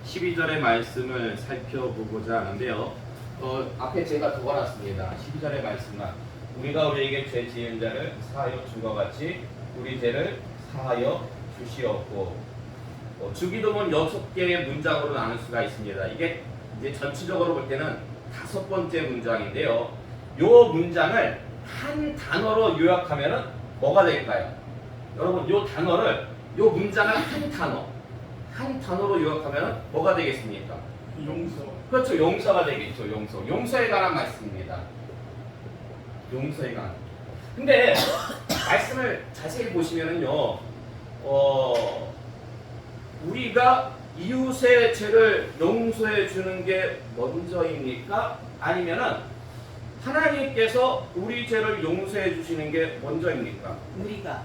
12절의 말씀을 살펴보고자 하는데요. 앞에 제가 적어놨습니다. 12절의 말씀만 우리가 우리에게 죄 지은 자를 사하여 준 것 같이 우리 죄를 사하여 주시옵고. 주기도문 6개의 문장으로 나눌 수가 있습니다. 이게 이제 전체적으로 볼 때는 5번째 문장인데요. 요 문장을 한 단어로 요약하면은 뭐가 될까요? 여러분, 요 문장을 한 단어로 요약하면 뭐가 되겠습니까? 용서. 그렇죠. 용서가 되겠죠. 용서에 관한 말씀입니다. 용서에 관한. 근데 말씀을 자세히 보시면은요, 우리가 이웃의 죄를 용서해 주는 게 먼저입니까? 아니면은 하나님께서 우리 죄를 용서해 주시는 게 먼저입니까? 우리가.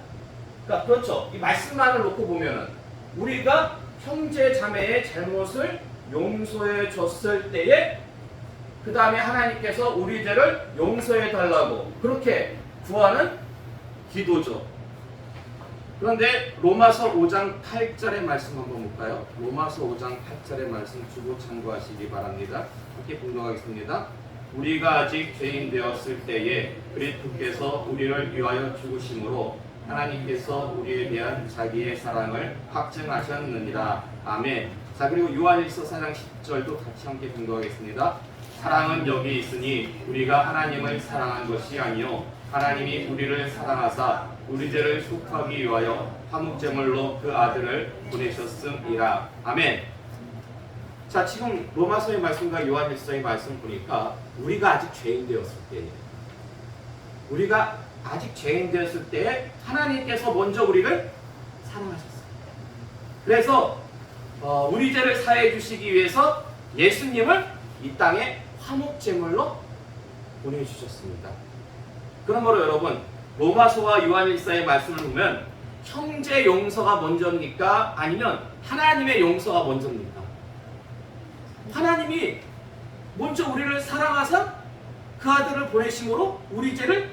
그러니까 그렇죠. 이 말씀만을 놓고 보면은 우리가 형제 자매의 잘못을 용서해 줬을 때에 그 다음에 하나님께서 우리 죄를 용서해 달라고 그렇게 구하는 기도죠. 그런데 로마서 5장 8절의 말씀 한번 볼까요? 로마서 5장 8절의 말씀 주고 참고하시기 바랍니다. 함께 봉독하겠습니다. 우리가 아직 죄인 되었을 때에 그리스도께서 우리를 위하여 죽으심으로 하나님께서 우리에 대한 자기의 사랑을 확증하셨느니라. 아멘. 자, 그리고 요한일서 4장 10절도 같이 함께 공부하겠습니다. 사랑은 여기 있으니 우리가 하나님을 사랑한 것이 아니요 하나님이 우리를 사랑하사 우리 죄를 속하기 위하여 화목제물로 그 아들을 보내셨음이라. 아멘. 자, 지금 로마서의 말씀과 요한일서의 말씀 보니까 우리가 아직 죄인 되었을 때에 하나님께서 먼저 우리를 사랑하셨어요. 그래서 우리 죄를 사해 주시기 위해서 예수님을 이 땅에 화목제물로 보내주셨습니다. 그러므로 여러분, 로마서와 요한일서의 말씀을 보면 형제 용서가 먼저입니까? 아니면 하나님의 용서가 먼저입니까? 하나님이 먼저 우리를 사랑하사 그 아들을 보내심으로 우리 죄를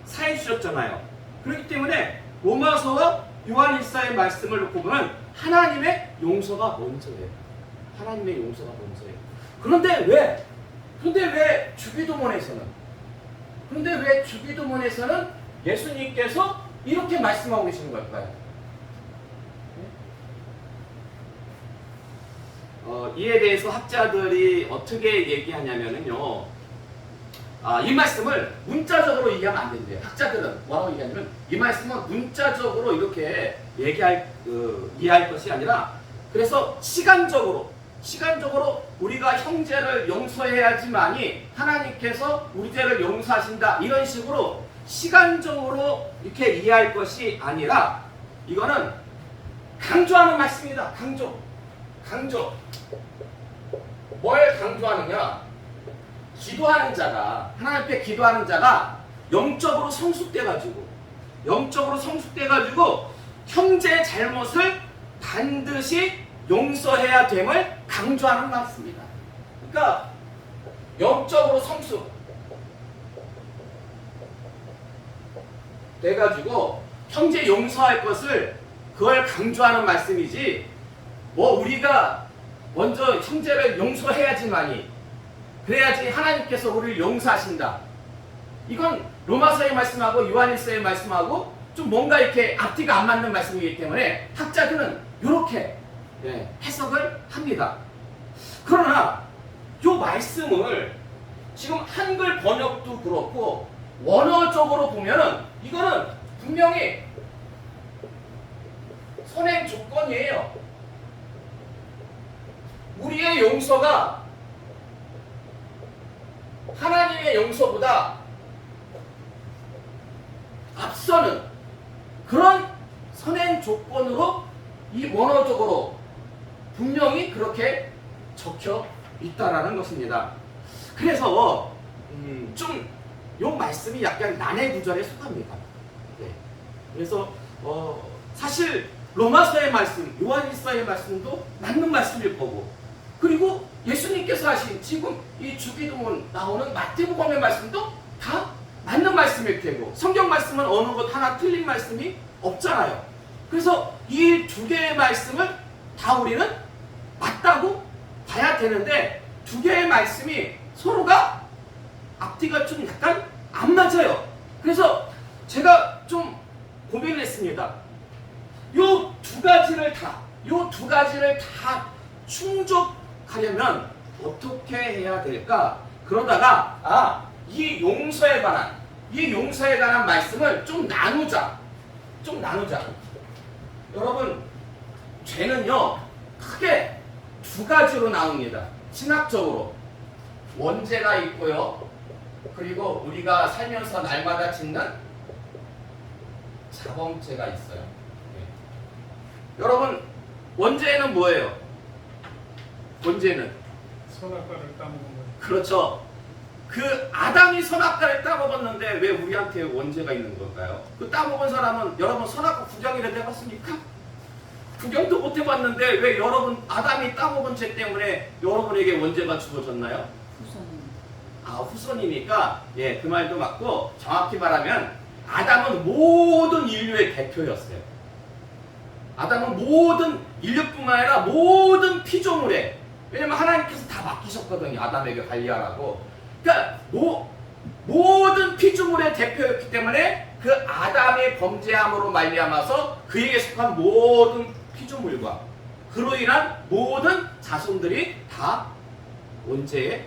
사해 주셨잖아요. 그렇기 때문에 로마서와 요한일서의 말씀을 놓고 보면 하나님의 용서가 먼저예요. 그런데 왜 주기도문에서는 예수님께서 이렇게 말씀하고 계시는 걸까요? 이에 대해서 학자들이 어떻게 얘기하냐면요, 이 말씀을 문자적으로 이해하면 안 된대요. 학자들은 뭐라고 얘기하냐면 이 말씀은 문자적으로 이렇게 이해할 것이 아니라, 그래서 시간적으로 우리가 형제를 용서해야지만이 하나님께서 우리 죄를 용서하신다, 이런 식으로 시간적으로 이렇게 이해할 것이 아니라 이거는 강조하는 말씀이다. 강조. 뭘 강조하느냐? 하나님 앞에 기도하는 자가 영적으로 성숙돼가지고 형제의 잘못을 반드시 용서해야 됨을 강조하는 말씀입니다. 그러니까 영적으로 성숙 돼가지고 형제 용서할 것을 그걸 강조하는 말씀이지, 우리가 먼저 형제를 용서해야지만이, 그래야지 하나님께서 우리를 용서하신다, 이건 로마서의 말씀하고 요한일서의 말씀하고 좀 뭔가 이렇게 앞뒤가 안 맞는 말씀이기 때문에 학자들은 이렇게 해석을 합니다. 그러나 이 말씀을 지금 한글 번역도 그렇고 원어적으로 보면은 이거는 분명히 선행 조건이에요. 우리의 용서가 하나님의 용서보다 앞서는 그런 선행 조건으로 이 원어적으로 분명히 그렇게 적혀 있다라는 것입니다. 그래서 좀 이 말씀이 약간 난해 구절에 속합니다. 그래서 사실 로마서의 말씀, 요한일서의 말씀도 맞는 말씀일 거고, 그리고 예수님께서 하신 지금 이 주기도문 나오는 마태복음의 말씀도 다 맞는 말씀일 테고, 성경 말씀은 어느 것 하나 틀린 말씀이 없잖아요. 그래서 이 두 개의 말씀을 다 우리는 맞다고 되는데 두 개의 말씀이 서로가 앞뒤가 좀 약간 안 맞아요. 그래서 제가 좀 고민을 했습니다. 요 두 가지를 다 충족하려면 어떻게 해야 될까? 그러다가 이 용서에 관한 말씀을 좀 나누자. 여러분, 죄는요 크게 두 가지로 나옵니다. 신학적으로 원죄가 있고요, 그리고 우리가 살면서 날마다 짓는 자범죄가 있어요. 네. 여러분, 원죄는 뭐예요? 원죄는 선악과를 따먹은 거예요. 그렇죠. 그 아담이 선악과를 따먹었는데 왜 우리한테 원죄가 있는 걸까요? 그 따먹은 사람은 여러분 선악과 구경이라도 해봤습니까? 구경도 못 해봤는데 왜 여러분 아담이 따먹은 죄 때문에 여러분에게 원죄가 주어졌나요? 후손이니까 예, 그 말도 맞고, 정확히 말하면 아담은 모든 인류의 대표였어요. 아담은 모든 인류뿐만 아니라 모든 피조물에, 왜냐면 하나님께서 다 맡기셨거든요. 아담에게 관리하라고. 그러니까 모든 피조물의 대표였기 때문에 그 아담의 범죄함으로 말미암아서 그에게 속한 모든 피조물과 그로 인한 모든 자손들이 다 원죄의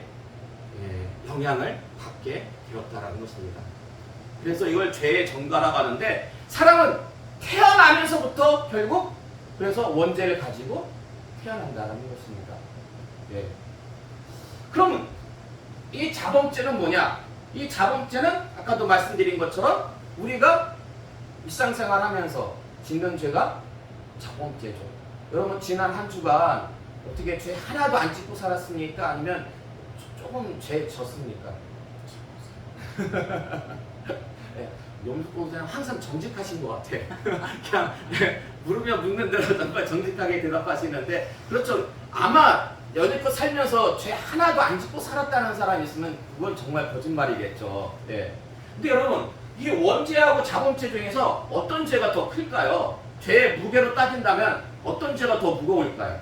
영향을 받게 되었다라는 것입니다. 그래서 이걸 죄의 전가라고 하는데, 사람은 태어나면서부터 결국 그래서 원죄를 가지고 태어난다는 것입니다. 네. 그럼 이 자범죄는 뭐냐? 이 자범죄는 아까도 말씀드린 것처럼 우리가 일상생활 하면서 짓는 죄가 자범죄죠. 여러분, 지난 한 주간 어떻게 죄 하나도 안 짓고 살았습니까? 아니면 조금 죄 졌습니까? 네, 용수보호자는 항상 정직하신 것 같아. 그냥 물으면 묻는 대로 정말 정직하게 대답하시는데, 그렇죠. 아마 여태껏 살면서 죄 하나도 안 짓고 살았다는 사람이 있으면 그건 정말 거짓말이겠죠. 네. 근데 여러분, 이 원죄하고 자범죄 중에서 어떤 죄가 더 클까요? 죄의 무게로 따진다면 어떤 죄가 더 무거울까요?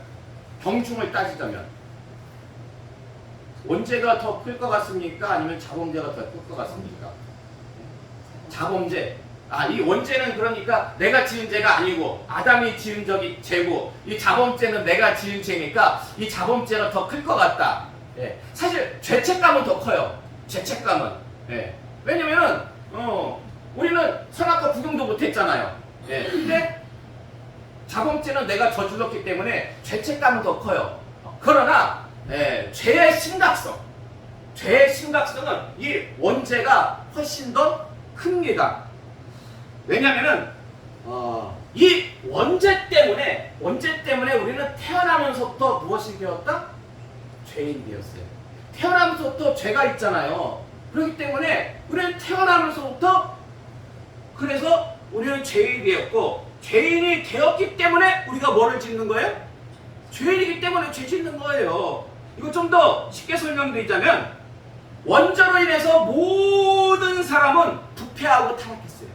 경중을 따지자면 원죄가 더 클 것 같습니까? 아니면 자범죄가 더 클 것 같습니까? 자범죄. 이 원죄는 그러니까 내가 지은 죄가 아니고 아담이 지은 죄고, 이 자범죄는 내가 지은 죄니까 이 자범죄가 더 클 것 같다. 예. 사실 죄책감은 더 커요. 죄책감은. 예. 왜냐면은 우리는 선악과 구경도 못했잖아요. 예. 근데 자범죄는 내가 저질렀기 때문에 죄책감은 더 커요. 그러나 죄의 심각성은 이 원죄가 훨씬 더 큽니다. 왜냐면은 이 원죄 때문에 우리는 태어나면서부터 무엇이 되었다? 죄인이 되었어요. 태어나면서부터 죄가 있잖아요. 그렇기 때문에 우리는 태어나면서부터, 그래서 우리는 죄인이 되었고, 죄인이 되었기 때문에 우리가 뭐를 짓는 거예요? 죄인이기 때문에 죄 짓는 거예요. 이거 좀 더 쉽게 설명드리자면, 원죄로 인해서 모든 사람은 부패하고 타락했어요.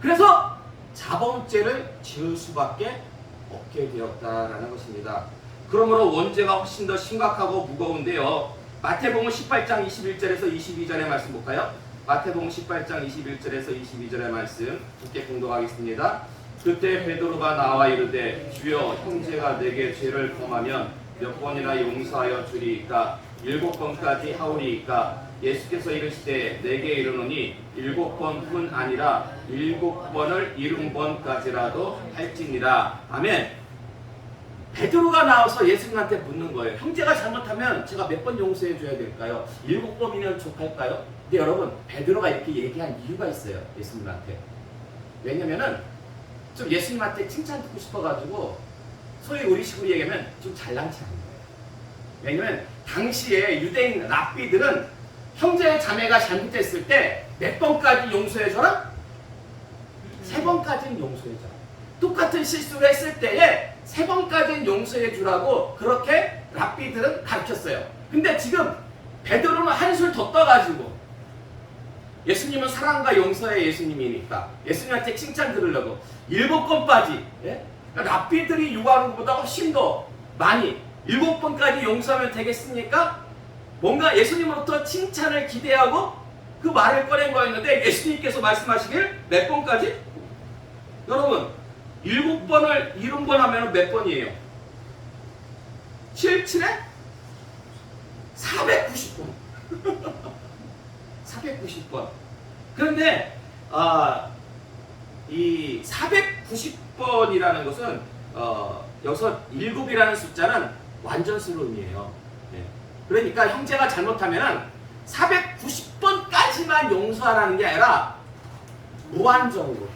그래서 자범죄를 지을 수밖에 없게 되었다라는 것입니다. 그러므로 원죄가 훨씬 더 심각하고 무거운데요. 마태복음 18장 21절에서 22절의 말씀 볼까요? 마태복음 18장 21절에서 22절의 말씀 함께 공독하겠습니다. 그때 베드로가 나와 이르되 주여, 형제가 내게 죄를 범하면 몇 번이나 용서하여 주리이까? 7번까지 하오리이까? 예수께서 이르시되 내게 이르노니 7번뿐 아니라 7번을 70번까지라도 할지니라. 아멘. 베드로가 나와서 예수님한테 묻는 거예요. 형제가 잘못하면 제가 몇 번 용서해 줘야 될까요? 7번이면 족할까요? 근데 여러분, 베드로가 이렇게 얘기한 이유가 있어요. 예수님한테. 왜냐면은 좀 예수님한테 칭찬 듣고 싶어가지고, 소위 우리식으로 얘기하면 좀 잘난 체한 거예요. 왜냐면 당시에 유대인 랍비들은 형제 자매가 잘못했을 때 몇 번까지 용서해줘라? 3번까지는 용서해줘라. 똑같은 실수를 했을 때에 3번까지는 용서해주라고 그렇게 랍비들은 가르쳤어요. 근데 지금 베드로는 한술 더 떠가지고, 예수님은 사랑과 용서의 예수님이니까 예수님한테 칭찬 들으려고 7번까지, 랍비들이 요구하는 것보다 훨씬 더 많이 7번까지 용서하면 되겠습니까? 뭔가 예수님으로부터 칭찬을 기대하고 그 말을 꺼낸 거였는데 예수님께서 말씀하시길 몇 번까지? 여러분 7번을 70번 하면 몇 번이에요? 7, 7에? 490번 490번 그런데 이 490번이라는 것은 여기서 7이라는 숫자는 완전수로 의미해요. 네. 그러니까 형제가 잘못하면 490번까지만 용서하라는 게 아니라 무한정으로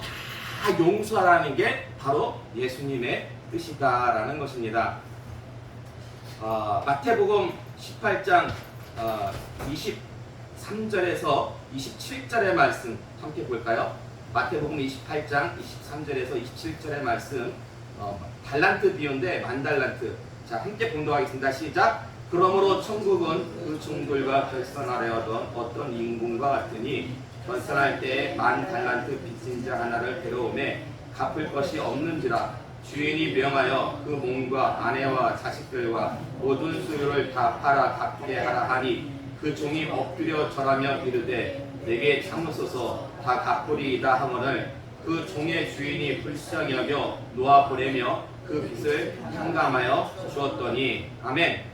다 용서하라는 게 바로 예수님의 뜻이다라는 것입니다. 마태복음 18장 23절에서 27절의 말씀 함께 볼까요? 마태복음 28장 23절에서 27절의 말씀 달란트 비유인데 만달란트. 자, 함께 봉독하겠습니다. 시작. 그러므로 천국은 그 종들과 결산하려 하던 어떤 인군과 같으니 결산할 때에 10,000달란트 빚진 자 하나를 데려오매 갚을 것이 없는지라 주인이 명하여 그 몸과 아내와 자식들과 모든 소유를 다 팔아 갚게 하라 하니 그 종이 엎드려 절하며 이르되 내게 참으소서 다 갚으리이다 하거늘 그 종의 주인이 불쌍히 여겨 놓아 보내며 그 빚을 탕감하여 주었더니 아멘.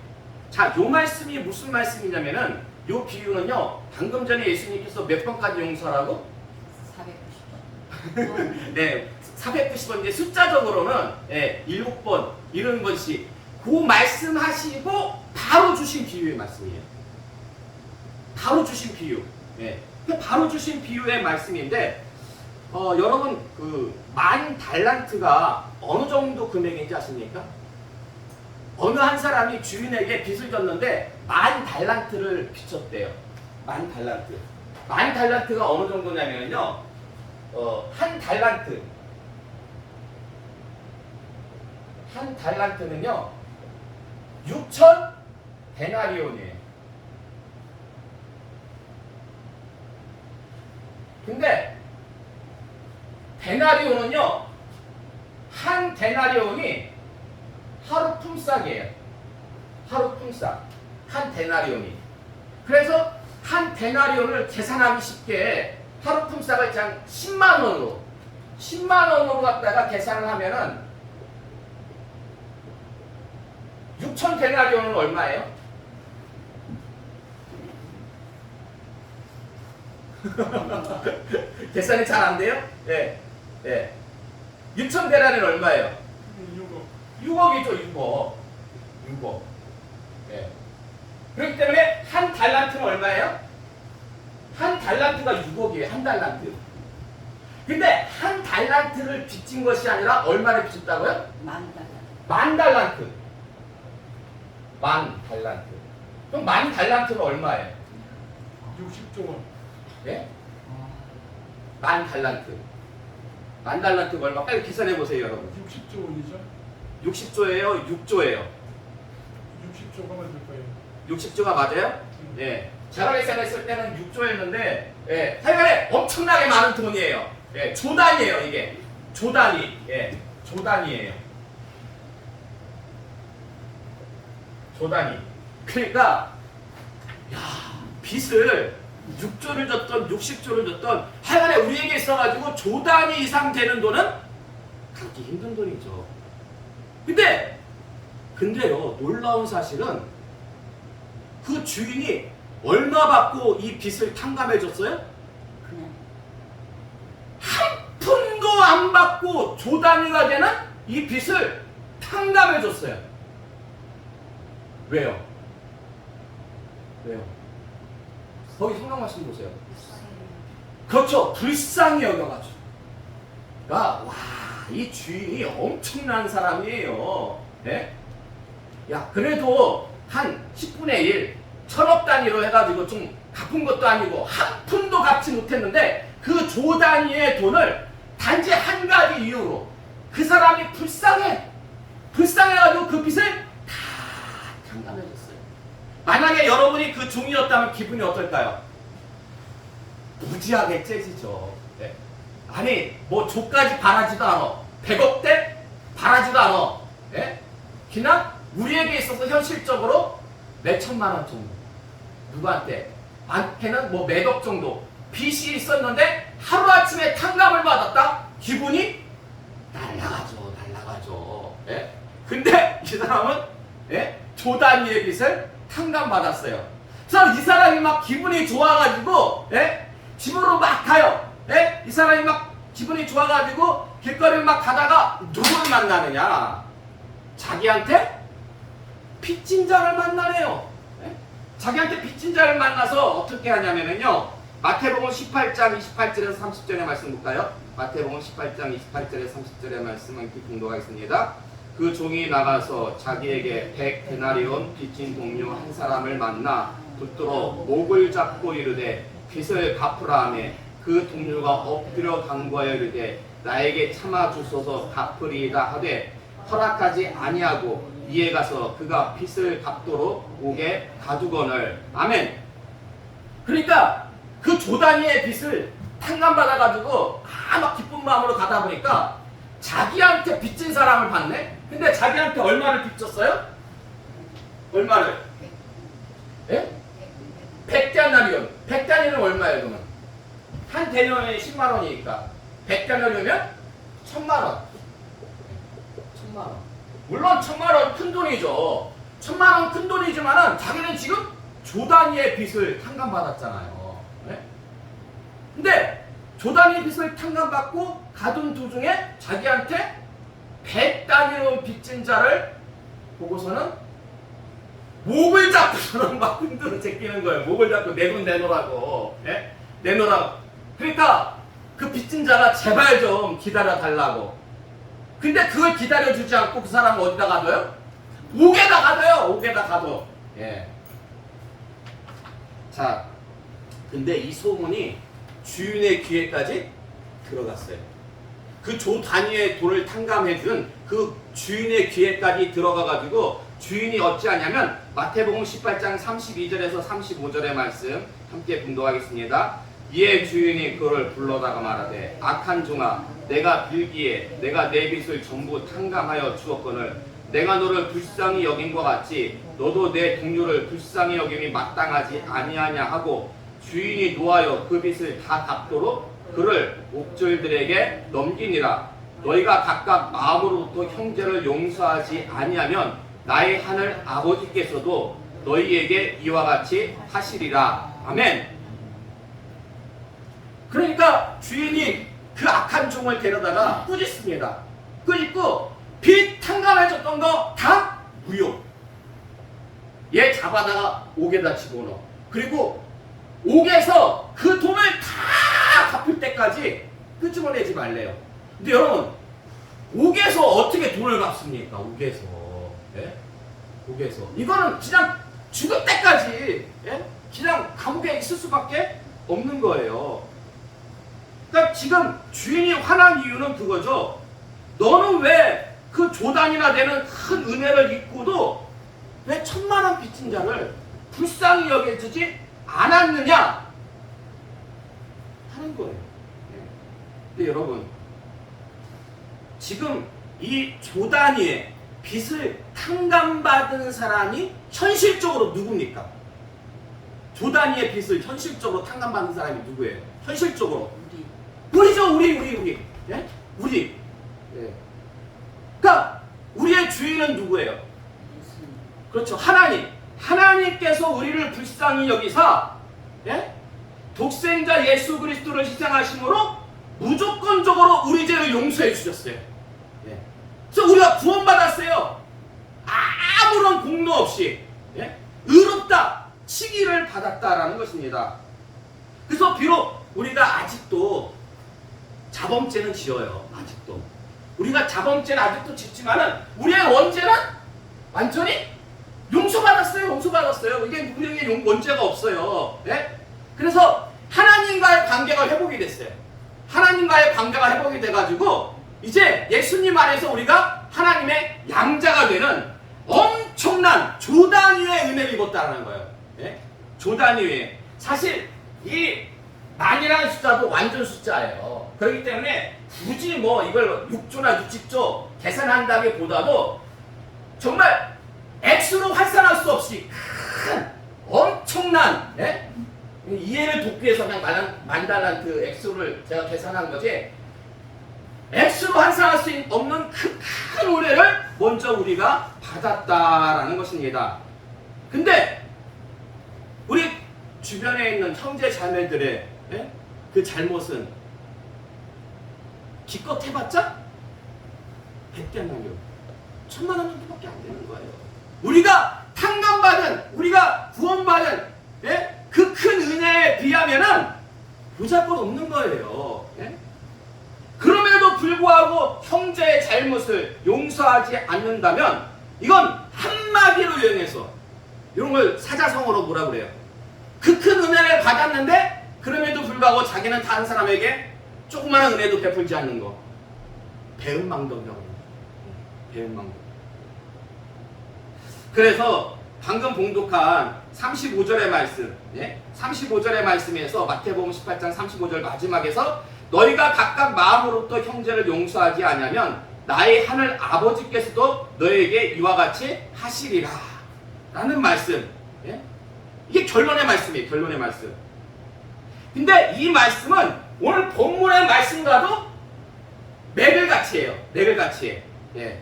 자, 요 말씀이 무슨 말씀이냐면은 요 비유는요 방금 전에 예수님께서 몇 번까지 용서하라고? 490번. 네, 490번인데 숫자적으로는 7번 이런 것이 그 말씀하시고 바로 주신 비유의 말씀이에요. 바로 주신 비유. 바로 주신 비유의 말씀인데 여러분 그 10,000달란트가 어느 정도 금액인지 아십니까? 어느 한 사람이 주인에게 빚을 졌는데 10,000달란트를 빚졌대요. 10,000달란트. 10,000달란트가 어느 정도냐면요. 한 달란트는요 6,000 데나리온이에요. 근데 데나리온은요 한 데나리온이 하루 품삯이에요. 하루 품삯 한 데나리온이. 그래서 한 데나리온을 계산하기 쉽게 하루 품삯을 그냥 10만 원으로 갖다가 계산을 하면은 6,000 데나리온은 얼마예요? 계산이 잘 안 돼요? 예. 6,000 데나리온 얼마예요? 6억이죠, 6억. 예. 그렇기 때문에 한 달란트는 얼마예요? 한 달란트가 6억이에요. 한 달란트. 근데 한 달란트를 빚진 것이 아니라 얼마를 빚었다고요? 10,000달란트. 10,000달란트. 그럼 10,000달란트는 얼마예요? 60조 원. 예? 10,000달란트. 10,000달란트가 얼마? 빨리 계산해 보세요, 여러분. 60조 원이죠? 60조예요? 6조예요? 60조가 맞을 거예요. 60조가 맞아요? 예. 제가 계산했을 때는 6조였는데, 하여간에 엄청나게 많은 돈이에요. 조단이에요, 이게. 조단이. 조단이에요. 조단이. 그러니까, 빚을 6조를 줬던 60조를 줬던 하여간에 우리에게 있어가지고 조단위 이상 되는 돈은 갖기 힘든 돈이죠. 근데요, 놀라운 사실은 그 주인이 얼마 받고 이 빚을 탕감해 줬어요? 한 푼도 안 받고 조단위가 되는 이 빚을 탕감해 줬어요. 왜요? 거기 성경 말씀 보세요. 그렇죠. 불쌍히 여겨가지고. 그러니까 이 주인이 엄청난 사람이에요. 네? 그래도 한 10분의 1, 1,000억 단위로 해가지고 좀 갚은 것도 아니고 한 푼도 갚지 못했는데 그 조 단위의 돈을 단지 한 가지 이유로 그 사람이 불쌍해가지고 그 빚을 다 탕감해줬어요. 만약에 여러분이 그 종이었다면 기분이 어떨까요? 무지하게 째지죠. 아니 뭐 조까지 바라지도 않아. 100억대 바라지도 않아. 그냥 우리에게 있어서 현실적으로 몇 천만 원 정도. 누구한테? 많게는 뭐 몇억 정도 빚이 있었는데 하루아침에 탕감을 받았다? 기분이 날라가죠. 예? 근데 이 사람은 예? 조 단위의 빚을 탕감받았어요. 그래서 이 사람이 막 기분이 좋아가지고 예? 집으로 막 가요. 예? 이 사람이 막 기분이 좋아가지고 길거리를 막 가다가 누구를 만나느냐? 자기한테 빚진 자를 만나네요. 예? 자기한테 빚진 자를 만나서 어떻게 하냐면요. 마태복음 18장 28절에서 30절의 말씀 볼까요? 마태복음 18장 28절에서 30절의 말씀 함께 공독하겠습니다. 그 종이 나가서 자기에게 100데나리온 빚진 동료 한 사람을 만나 붙들어 목을 잡고 이르되 빚을 갚으라 하며 그 동료가 엎드려 간구하여 이르되 나에게 참아 주소서 갚으리이다 하되 허락하지 아니하고 이에 가서 그가 빚을 갚도록 옥에 가두거늘. 아멘. 그러니까 그 조 단위의 빚을 탕감받아가지고 막 기쁜 마음으로 가다 보니까 자기한테 빚진 사람을 봤네? 근데 자기한테 얼마를 빚졌어요? 얼마를? 예? 100데나리온. 100데나리온은 얼마예요, 그러면? 한 대년에 10만 원이니까 100데나리온이면 1000만 원. 1000만 원. 물론 1000만 원 큰 돈이죠. 1000만 원 큰 돈이지만은 자기는 지금 조 단위의 빚을 탕감받았잖아요. 네? 근데 조 단위의 빚을 탕감받고 가둔 도중에 자기한테 100데나리온 빚진 자를 보고서는 목을 잡고서는 막 흔들어 제끼는 거예요. 목을 잡고 내 돈 내놓으라고. 예? 내놓으라고. 그러니까 그 빚진 자가 제발 좀 기다려 달라고. 근데 그걸 기다려주지 않고 그 사람은 어디다 가둬요? 옥에다 가둬요. 옥에다 가둬. 예. 자, 근데 이 소문이 주인의 귀에까지 들어갔어요. 그 조 단위의 돈을 탕감해준 그 주인의 귀에까지 들어가가지고 주인이 어찌하냐면 마태복음 18장 32절에서 35절의 말씀 함께 분독하겠습니다. 이에 주인이 그를 불러다가 말하되 악한 종아 내가 빌기에 내가 내 빚을 전부 탕감하여 주었거늘 내가 너를 불쌍히 여김과 같이 너도 내 동료를 불쌍히 여김이 마땅하지 아니하냐 하고 주인이 노하여 그 빚을 다 갚도록 그를 옥졸들에게 넘기니라. 너희가 각각 마음으로부터 형제를 용서하지 아니하면 나의 하늘 아버지께서도 너희에게 이와 같이 하시리라. 아멘. 그러니까 주인이 그 악한 종을 데려다가 꾸짖습니다. 꾸짖고 빚 탕감해줬던 거 다 무효. 얘 잡아다가 옥에다 집어넣어. 그리고 옥에서 그 돈을 다 갚을 때까지 끄집어내지 말래요. 근데 여러분 옥에서 어떻게 돈을 갚습니까? 옥에서. 예? 옥에서. 이거는 그냥 죽을 때까지 예? 그냥 감옥에 있을 수밖에 없는 거예요. 그러니까 지금 주인이 화난 이유는 그거죠. 너는 왜 그 조단이나 되는 큰 은혜를 입고도 왜 1000만 원 빚진 자를 불쌍히 여겨주지 않았느냐 하는 거예요. 근데 여러분 지금 이 조단위의 빚을 탕감받은 사람이 현실적으로 누굽니까? 조단위의 빚을 현실적으로 탕감받는 사람이 누구예요? 현실적으로 우리죠. 우리 예? 우리. 예. 그러니까 우리의 주인은 누구예요? 그렇죠. 하나님. 하나님께서 우리를 불쌍히 여기사 예? 독생자 예수 그리스도를 희생하심으로 무조건적으로 우리 죄를 용서해 주셨어요. 예. 그래서 우리가 구원받았어요. 아무런 공로 없이 예? 의롭다 칭의를 받았다라는 것입니다. 그래서 비록 우리가 아직도 자범죄는 지어요. 아직도 우리가 자범죄는 아직도 짓지만은 우리의 원죄는 완전히 용서받았어요. 이게 우리에게 원죄가 없어요. 예? 그래서 하나님과의 관계가 회복이 됐어요. 하나님과의 관계가 회복이 돼가지고 이제 예수님 안에서 우리가 하나님의 양자가 되는 엄청난 조단위의 은혜를 입었다는 거예요. 예? 조단위의. 사실 이 만이라는 숫자도 완전 숫자예요. 그렇기 때문에 굳이 뭐 이걸 6조나 60조 계산한다기보다도 정말 X로 환산할 수 없이 큰 엄청난 이해를 돕기 위해서 그냥 만달란 그 X를 제가 계산한 거지 X로 환산할 수 없는 큰 은혜를 먼저 우리가 받았다라는 것입니다. 근데 우리 주변에 있는 형제 자매들의 그 잘못은 기껏 해봤자 100대만요 1000만 원 정도밖에 안 되는 거예요. 우리가 탕감받은 우리가 구원받은 그 큰 은혜에 비하면은 보잘것 없는 거예요. 그럼에도 불구하고 형제의 잘못을 용서하지 않는다면 이건 한마디로 요약해서 이런 걸 사자성어로 뭐라 그래요? 그 큰 은혜를 받았는데 그럼에도 불구하고 자기는 다른 사람에게 조그마한 은혜도 베풀지 않는 거. 배은망덕이라고 합니다. 배은망덕. 그래서 방금 봉독한 35절의 말씀, 35절의 말씀에서 마태복음 18장 35절 마지막에서 너희가 각각 마음으로부터 형제를 용서하지 않으면 나의 하늘 아버지께서도 너에게 이와 같이 하시리라 라는 말씀. 이게 결론의 말씀이에요. 결론의 말씀. 근데 이 말씀은 오늘 본문의 말씀과도 맥을 같이 해요. 맥을 같이 해.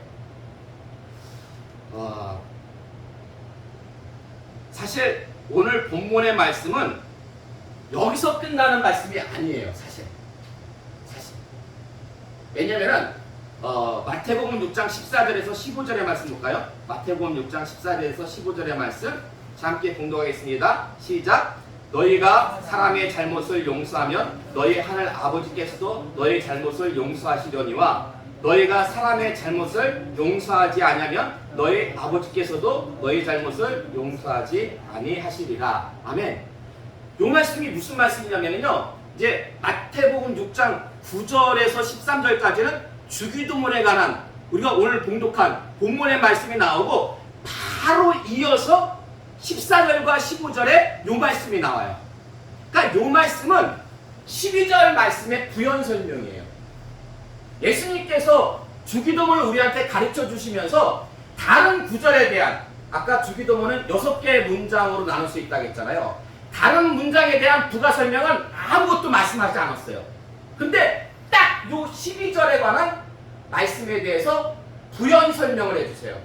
사실 오늘 본문의 말씀은 여기서 끝나는 말씀이 아니에요. 사실. 왜냐면은 마태복음 6장 14절에서 15절의 말씀 볼까요? 마태복음 6장 14절에서 15절의 말씀 자 함께 봉독하겠습니다. 시작. 너희가 사람의 잘못을 용서하면 너희 하늘 아버지께서도 너희 잘못을 용서하시려니와 너희가 사람의 잘못을 용서하지 아니하면 너희 아버지께서도 너희 잘못을 용서하지 아니하시리라. 아멘. 이 말씀이 무슨 말씀이냐면요. 이제 마태복음 6장 9절에서 13절까지는 주기도문에 관한 우리가 오늘 봉독한 본문의 말씀이 나오고 바로 이어서 14절과 15절에 이 말씀이 나와요. 그러니까 이 말씀은 12절 말씀의 부연 설명이에요. 예수님께서 주기도문을 우리한테 가르쳐 주시면서 다른 구절에 대한 아까 주기도문은 6개의 문장으로 나눌 수 있다고 했잖아요. 다른 문장에 대한 부가 설명은 아무것도 말씀하지 않았어요. 근데 딱 요 12절에 관한 말씀에 대해서 부연 설명을 해주세요.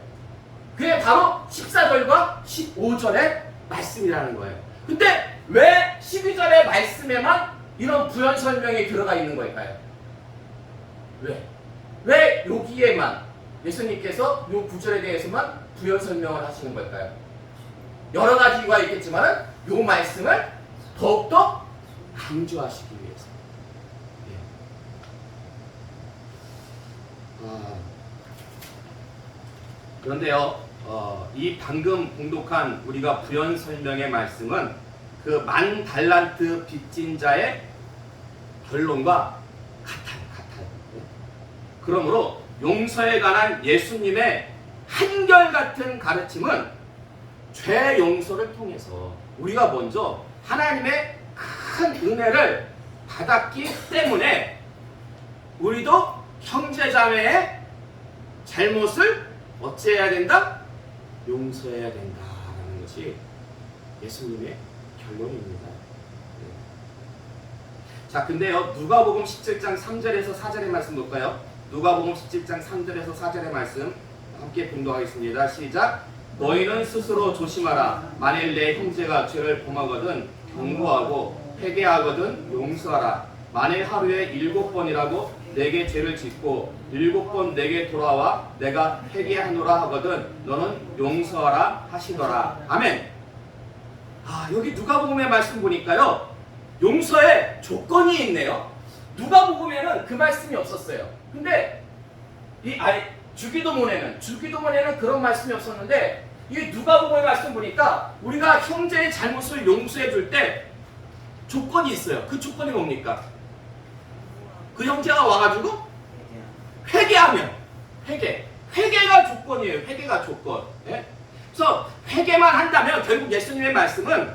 그게 바로 14절과 15절의 말씀이라는 거예요. 근데 왜 12절의 말씀에만 이런 부연 설명이 들어가 있는 걸까요? 왜 여기에만 예수님께서 요 구절에 대해서만 부연 설명을 하시는 걸까요? 여러 가지 이유가 있겠지만 요 말씀을 더욱더 강조하시기 위해서. 그런데요, 이 방금 봉독한 우리가 부연 설명의 말씀은 그 10,000달란트 빚진 자의 결론과 같아요. 그러므로 용서에 관한 예수님의 한결같은 가르침은 죄 용서를 통해서 우리가 먼저 하나님의 큰 은혜를 받았기 때문에 우리도 형제자매의 잘못을 어찌해야 된다? 용서해야 된다라는 것이 예수님의 결론입니다. 자, 근데요, 누가복음 17장 3절에서 4절의 말씀 볼까요? 누가복음 17장 3절에서 4절의 말씀 함께 봉독하겠습니다. 시작. 너희는 스스로 조심하라. 만일 내 형제가 죄를 범하거든 경고하고 회개하거든 용서하라. 만일 하루에 7번이라고 내게 죄를 짓고 7번 내게 돌아와 내가 회개하노라 하거든 너는 용서하라 하시더라. 아멘. 여기 누가복음의 말씀 보니까요, 용서에 조건이 있네요. 누가복음에는 그 말씀이 없었어요. 근데 주기도문에는 그런 말씀이 없었는데 이 누가복음의 말씀 보니까 우리가 형제의 잘못을 용서해 줄 때 조건이 있어요. 그 조건이 뭡니까? 그 형제가 와가지고 회개하면 회개가 조건이에요. 회개가 조건. 그래서 회개만 한다면 결국 예수님의 말씀은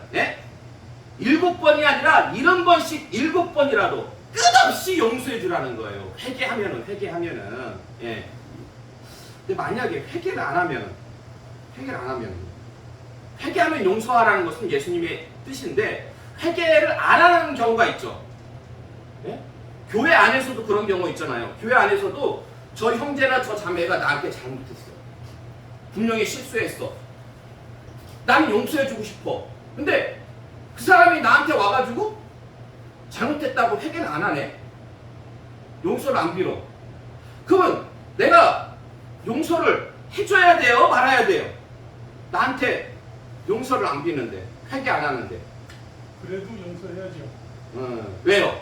7번이 아니라 70번씩 7번이라도 끝없이 용서해 주라는 거예요. 회개하면은. 근데 만약에 회개를 안 하면 회개를 안 하면. 회개하면 용서하라는 것은 예수님의 뜻인데 회개를 안 하는 경우가 있죠. 예? 교회 안에서도 그런 경우 있잖아요. 교회 안에서도 저 형제나 저 자매가 나한테 잘못했어. 분명히 실수했어. 나는 용서해주고 싶어. 근데 그 사람이 나한테 와가지고 잘못했다고 회개를 안 하네. 용서를 안 빌어. 그러면 내가 용서를 해줘야 돼요? 말아야 돼요? 나한테 용서를 안 비는데, 회개 안 하는데. 그래도 용서해야죠. 왜요?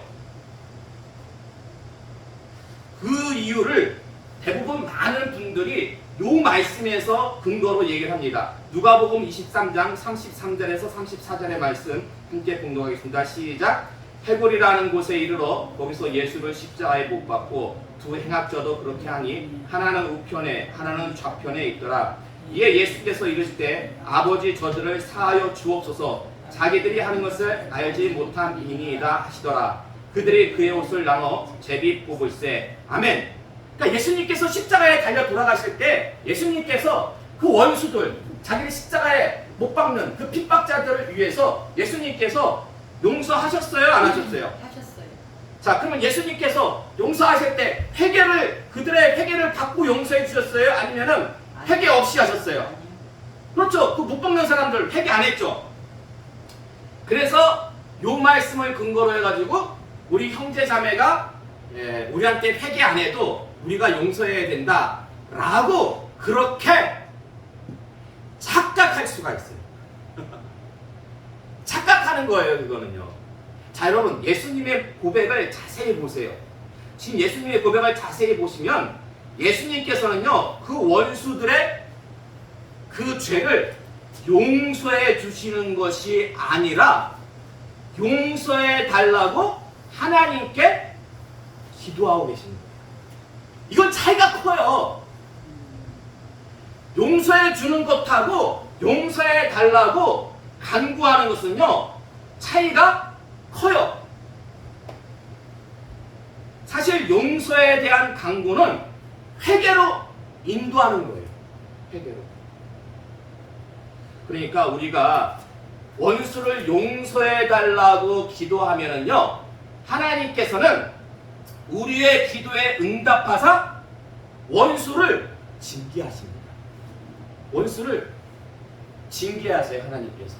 그 이유를 대부분 많은 분들이 요 말씀에서 근거로 얘기를 합니다. 누가복음 23장 33절에서 34절의 말씀 함께 공동하겠습니다. 시작. 해골이라는 곳에 이르러 거기서 예수를 십자가에 못 박고 두 행악자도 그렇게 하니 하나는 우편에 하나는 좌편에 있더라. 이에 예수께서 이르실 때 아버지 저들을 사하여 주옵소서 자기들이 하는 것을 알지 못한 이니이다 하시더라. 그들이 그의 옷을 나눠 제비 뽑을세. 아멘. 그러니까 예수님께서 십자가에 달려 돌아가실 때 예수님께서 그 원수들 자기를 십자가에 못 박는 그 핍박자들을 위해서 예수님께서 용서하셨어요? 안 하셨어요? 하셨어요. 자, 그러면 예수님께서 용서하실 때 그들의 회개를 받고 용서해 주셨어요? 아니면은 회개 없이 하셨어요? 그렇죠. 그 못 박는 사람들 회개 안 했죠. 그래서 요 말씀을 근거로 해가지고 우리 형제 자매가 우리한테 회개 안 해도 우리가 용서해야 된다라고 그렇게 착각할 수가 있어요. 착각하는 거예요, 그거는요. 자, 여러분, 예수님의 고백을 자세히 보세요. 지금 예수님의 고백을 자세히 보시면 예수님께서는요, 그 원수들의 그 죄를 용서해 주시는 것이 아니라 용서해 달라고 하나님께 기도하고 계십니다. 이건 차이가 커요. 용서해 주는 것하고 용서해 달라고 간구하는 것은요, 차이가 커요. 사실 용서에 대한 간구는 회개로 인도하는 거예요. 회개로. 그러니까 우리가 원수를 용서해 달라고 기도하면은요, 하나님께서는 우리의 기도에 응답하사 원수를 징계하십니다. 원수를 징계하세요, 하나님께서.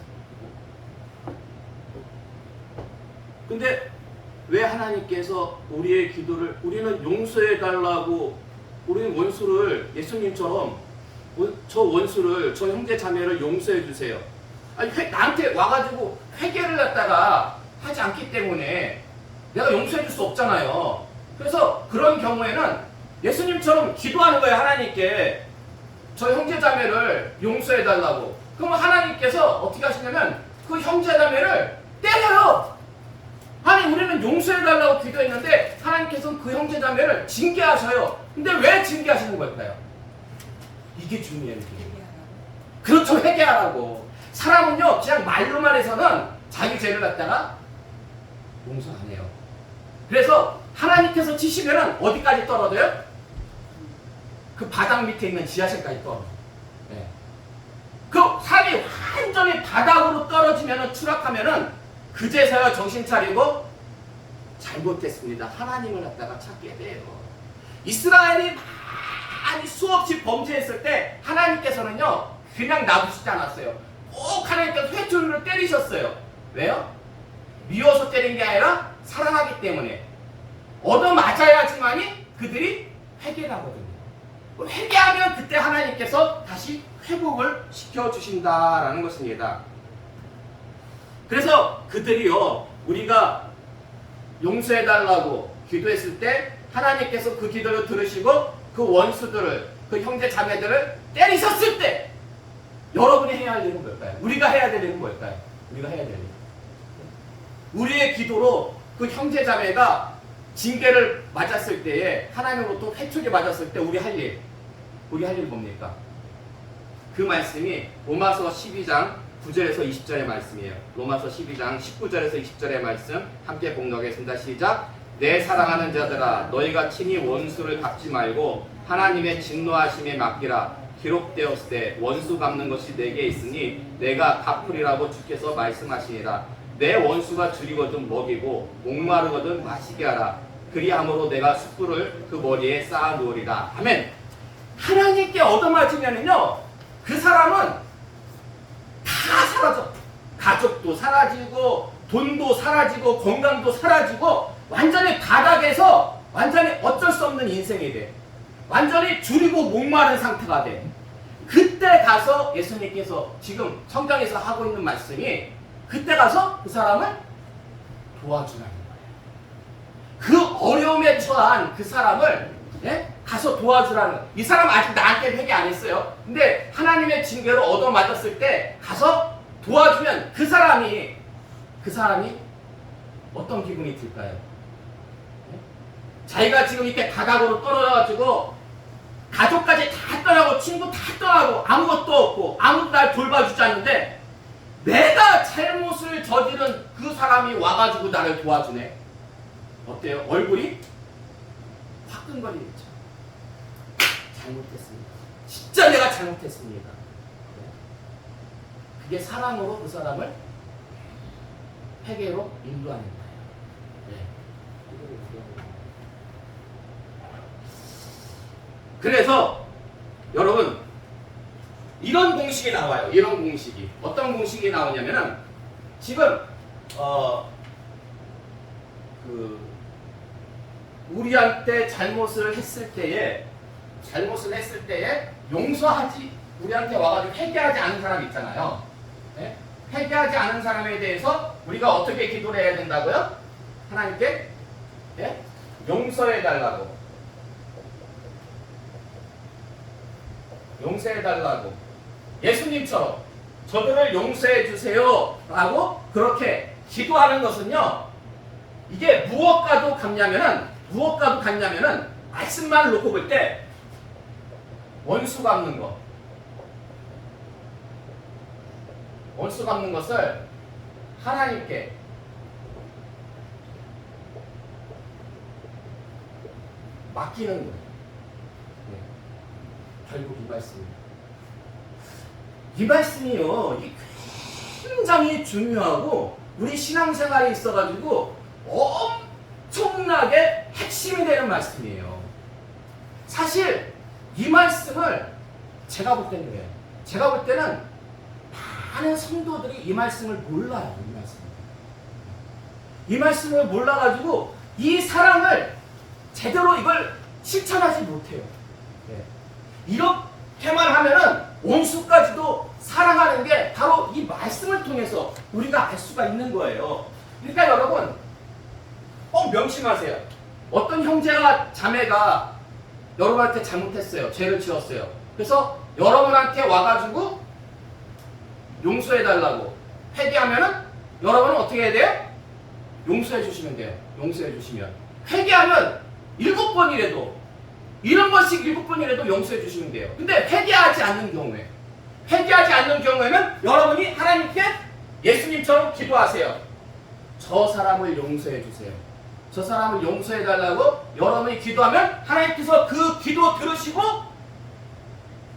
근데 왜 하나님께서 우리의 기도를, 우리는 용서해 달라고, 우리는 원수를 예수님처럼 저 원수를, 저 형제 자매를 용서해 주세요. 아니, 나한테 와가지고 회개를 갖다가 하지 않기 때문에 내가 용서해 줄 수 없잖아요. 그래서 그런 경우에는 예수님처럼 기도하는 거예요, 하나님께. 저 형제 자매를 용서해 달라고. 그러면 하나님께서 어떻게 하시냐면 그 형제 자매를 때려요. 아니, 우리는 용서해 달라고 기도했는데 하나님께서는 그 형제 자매를 징계하셔요. 근데 왜 징계하시는 걸까요? 이게 중요해요. 그렇죠, 회개하라고. 사람은요, 그냥 말로만 해서는 자기 죄를 갖다가 용서 안 해요. 그래서 하나님께서 치시면은 어디까지 떨어져요? 그 바닥 밑에 있는 지하실까지 떨어져요. 네. 그 사람이 완전히 바닥으로 떨어지면은, 추락하면은 그제서야 정신 차리고 잘못했습니다, 하나님을 갖다가 찾게 돼요. 이스라엘이 많이 수없이 범죄했을 때 하나님께서는요, 그냥 놔두시지 않았어요. 꼭 하나님께서 회초리를 때리셨어요. 왜요? 미워서 때린 게 아니라 사랑하기 때문에. 얻어맞아야지만이 그들이 회개를 하거든요. 회개하면 그때 하나님께서 다시 회복을 시켜주신다라는 것입니다. 그래서 그들이요, 우리가 용서해달라고 기도했을 때 하나님께서 그 기도를 들으시고 그 원수들을, 그 형제 자매들을 때리셨을 때 여러분이 해야 할 일은 뭘까요? 우리가 해야 될 일은 뭘까요? 우리가 해야 될 일. 우리의 기도로 그 형제 자매가 징계를 맞았을 때에, 하나님으로부터 회초리 맞았을 때 우리 할 일 뭡니까? 그 말씀이 로마서 12장 9절에서 20절의 말씀이에요. 로마서 12장 19절에서 20절의 말씀 함께 봉독하겠습니다. 시작. 내 사랑하는 자들아, 너희가 친히 원수를 갚지 말고 하나님의 진노하심에 맡기라. 기록되었을 때 원수 갚는 것이 내게 있으니 내가 갚으리라고 주께서 말씀하시니라. 내 원수가 줄이거든 먹이고 목마르거든 마시게 하라. 그리함으로 내가 숯불을 그 머리에 쌓아 놓으리라. 아멘. 하나님께 얻어맞으면은요, 그 사람은 다 사라져. 가족도 사라지고 돈도 사라지고 건강도 사라지고 완전히 바닥에서 완전히 어쩔 수 없는 인생이 돼. 완전히 줄이고 목마른 상태가 돼. 그때 가서 예수님께서 지금 성경에서 하고 있는 말씀이, 그때 가서 그 사람을 도와주라는 거예요. 그 어려움에 처한 그 사람을 가서 도와주라는. 이 사람 아직 나한테 회개 안 했어요. 근데 하나님의 징계로 얻어맞았을 때 가서 도와주면 그 사람이 어떤 기분이 들까요? 자기가 지금 이렇게 바닥으로 떨어져가지고 가족까지 다 떠나고 친구 다 떠나고 아무것도 없고 아무도 날 돌봐주지 않는데 내가 잘못을 저지른 그 사람이 와가지고 나를 도와주네. 어때요? 얼굴이 화끈거리겠죠. 잘못했습니다. 진짜 내가 잘못했습니다. 그게 사랑으로 그 사람을 회개로 인도하는 거예요. 그래서 여러분, 이런 공식이 나와요. 이런 공식이. 어떤 공식이 나오냐면은 지금 우리한테 잘못을 했을 때에 용서하지, 우리한테 와가지고 회개하지 않은 사람 있잖아요. 네? 회개하지 않은 사람에 대해서 우리가 어떻게 기도를 해야 된다고요? 하나님께 용서해달라고. 용서해달라고. 예수님처럼 저들을 용서해주세요 라고 그렇게 기도하는 것은요, 이게 무엇과도 같냐면은 말씀만 놓고 볼 때 원수 갚는 거. 원수 갚는 것을 하나님께 맡기는 거예요. 결국 이 말씀입니다. 이 말씀이요, 굉장히 중요하고 우리 신앙생활에 있어가지고 엄청나게 핵심이 되는 말씀이에요. 사실 이 말씀을 제가 볼 때는 그래요. 제가 볼 때는 많은 성도들이 이 말씀을 몰라요. 이 말씀을 몰라가지고 이 사랑을 제대로 이걸 실천하지 못해요. 이렇게만 하면은 원수까지도 사랑하는 게 바로 이 말씀을 통해서 우리가 알 수가 있는 거예요. 그러니까 여러분, 꼭 명심하세요. 어떤 형제가 자매가 여러분한테 잘못했어요. 죄를 지었어요. 그래서 여러분한테 와가지고 용서해달라고 회개하면은 여러분은 어떻게 해야 돼요? 용서해 주시면 돼요. 용서해 주시면. 회개하면 7번이라도, 이런 번씩 7번이라도 용서해 주시면 돼요. 근데 회개하지 않는 경우에는 여러분이 하나님께 예수님처럼 기도하세요. 저 사람을 용서해 주세요. 저 사람을 용서해 달라고 여러분이 기도하면 하나님께서 그 기도 들으시고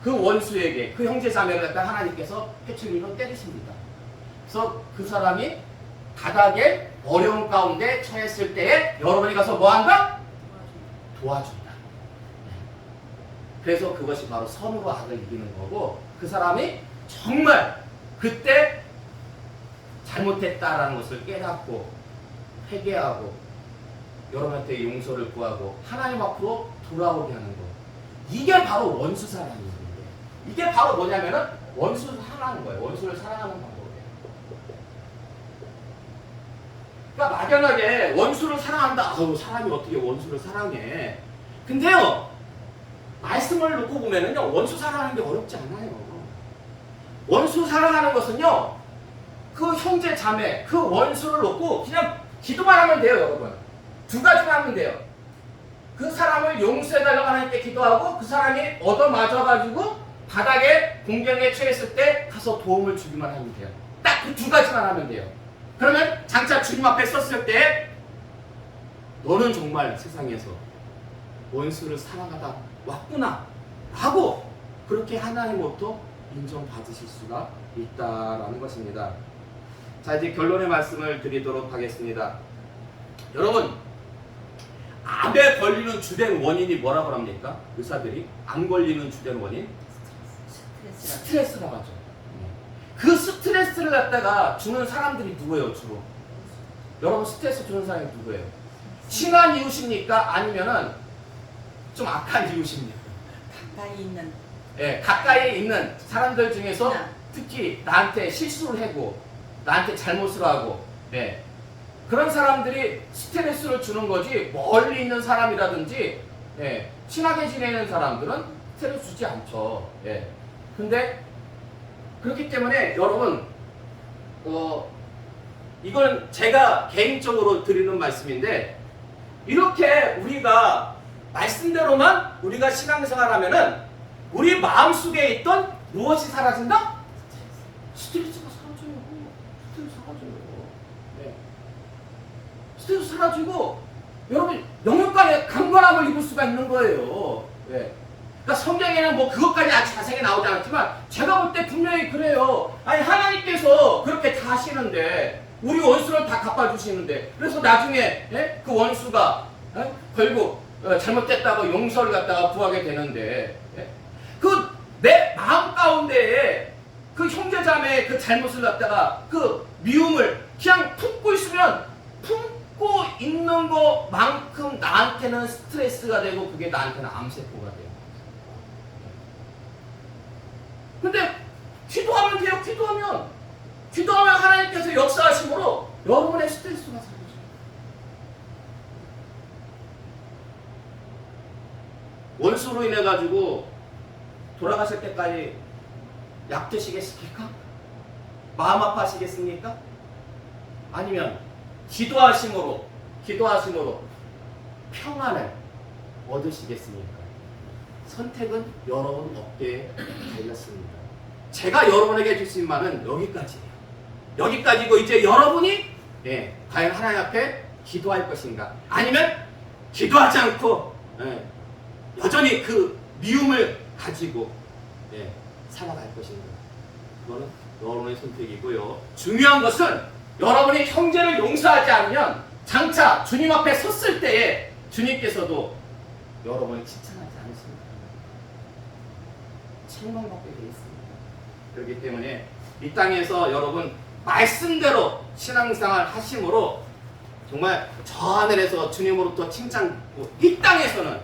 그 원수에게, 그 형제 자매를 갖다 하나님께서 회초리로 때리십니다. 그래서 그 사람이 바닥에 어려운 가운데 처했을 때에 여러분이 가서 뭐한다? 도와준다. 그래서 그것이 바로 선으로 악을 이기는 거고, 그 사람이 정말 그때 잘못했다라는 것을 깨닫고 회개하고 여러분한테 용서를 구하고 하나님 앞으로 돌아오게 하는 거. 이게 바로 원수 사랑이에요. 이게 바로 뭐냐면은 원수를 사랑하는 거예요. 원수를 사랑하는 방법이에요. 그러니까 막연하게 원수를 사랑한다. 아우, 사람이 어떻게 원수를 사랑해. 근데요, 말씀을 놓고 보면은요, 원수 사랑하는 게 어렵지 않아요. 원수 사랑하는 것은요, 그 형제 자매, 그 원수를 놓고 그냥 기도만 하면 돼요, 여러분. 2가지만 하면 돼요. 그 사람을 용서해달라고 하나님께 기도하고 그 사람이 얻어맞아가지고 바닥에 공경에 처했을 때 가서 도움을 주기만 하면 돼요. 딱 그 2가지만 하면 돼요. 그러면 장차 주님 앞에 섰을 때 너는 정말 세상에서 원수를 사랑하다 왔구나 라고 그렇게 하나님으로부터 인정받으실 수가 있다라는 것입니다. 자, 이제 결론의 말씀을 드리도록 하겠습니다. 여러분, 암에 걸리는 주된 원인이 뭐라고 합니까? 의사들이 암 걸리는 주된 원인? 스트레스라고 하죠. 그 스트레스를 갖다가 주는 사람들이 누구예요, 주로? 여러분, 스트레스 주는 사람이 누구예요? 친한 이웃입니까? 아니면은 좀 악한 이웃입니까? 가까이 있는 예, 가까이 있는 사람들 중에서 특히 나한테 실수를 하고 나한테 잘못을 하고, 예, 그런 사람들이 스트레스를 주는 거지, 멀리 있는 사람이라든지, 예, 친하게 지내는 사람들은 스트레스 주지 않죠. 예. 근데 그렇기 때문에 여러분, 이건 제가 개인적으로 드리는 말씀인데, 이렇게 우리가 말씀대로만 우리가 신앙생활하면은 우리 마음속에 있던 무엇이 사라진다? 스트레스가 사라져요. 스트레스 사라져요. 네. 스트레스 사라지고 여러분 영육간에 강건함을 입을 수가 있는 거예요. 네. 그러니까 성경에는 뭐 그것까지 아주 자세히 나오지 않았지만 제가 볼 때 분명히 그래요. 아니 하나님께서 그렇게 다 하시는데 우리 원수를 다 갚아주시는데 그래서 나중에 예? 그 원수가 예? 결국 잘못됐다고 용서를 갖다가 구하게 되는데 예? 그 내 마음 가운데에 그 형제자매의 그 잘못을 갖다가 그 미움을 그냥 품고 있으면 품고 있는 것만큼 나한테는 스트레스가 되고 그게 나한테는 암세포가 돼요. 근데 기도하면 돼요. 기도하면 하나님께서 역사하심으로 여러분의 스트레스가 사라져요. 원수로 인해 가지고 돌아가실 때까지 약 드시겠습니까? 마음 아파하시겠습니까? 아니면 기도하심으로 평안을 얻으시겠습니까? 선택은 여러분 어깨에 달렸습니다. 제가 여러분에게 주신 말은 여기까지예요. 여기까지고 이제 여러분이 과연 하나님 앞에 기도할 것인가? 아니면 기도하지 않고 여전히 그 미움을 가지고 살아갈 것인가? 그거는 여러분의 선택이고요. 중요한 것은 여러분이 형제를 용서하지 않으면 장차 주님 앞에 섰을 때에 주님께서도 여러분을 칭찬하지 않으십니다. 책망받게 되어 있습니다. 그렇기 때문에 이 땅에서 여러분 말씀대로 신앙생활 하심으로 정말 저 하늘에서 주님으로부터 칭찬받고 이 땅에서는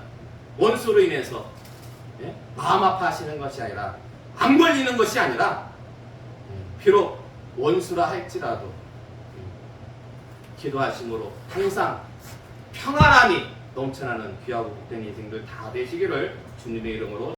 원수로 인해서 마음 아파하시는 것이 아니라 안 걸리는 것이 아니라 비록 원수라 할지라도 기도하심으로 항상 평안함이 넘쳐나는 귀하고 복된 인생들 다 되시기를 주님의 이름으로